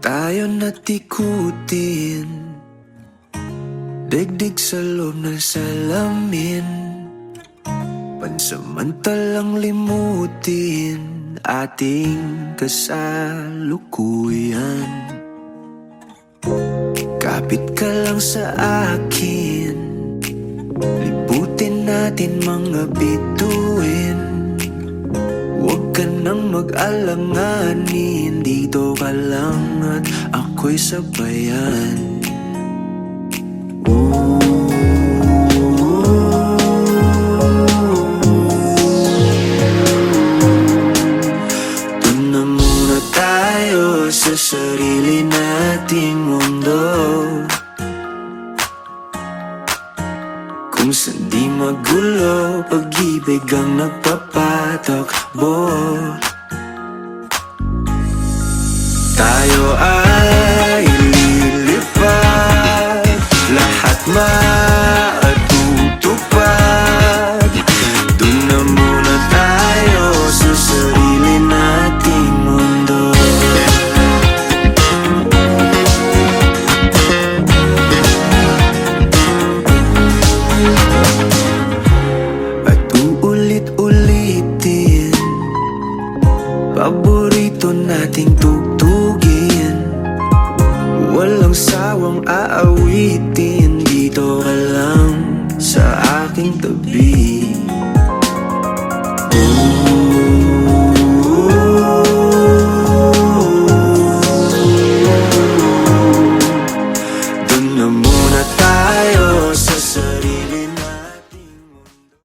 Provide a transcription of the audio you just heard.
tayo natikutin, daigdig sa loob ng salamin, pansamantalang limutin ating kasalukuyan. Kapit ka lang sa akin, libutin natin mga bituin. Huwag ka nang mag-alanganin, dito ka lang at ako'y sabayan. Doon na muna tayo sa sarili nating mundo, kung saan di magulo, pag-ibig ang nagpapatakbo. Tayo ay lilipad, lahat matutupad. Doon na muna tayo sa sarili nating mundo. At uulit-ulitin, paborito nating tugtugin, walang sawang aawitin.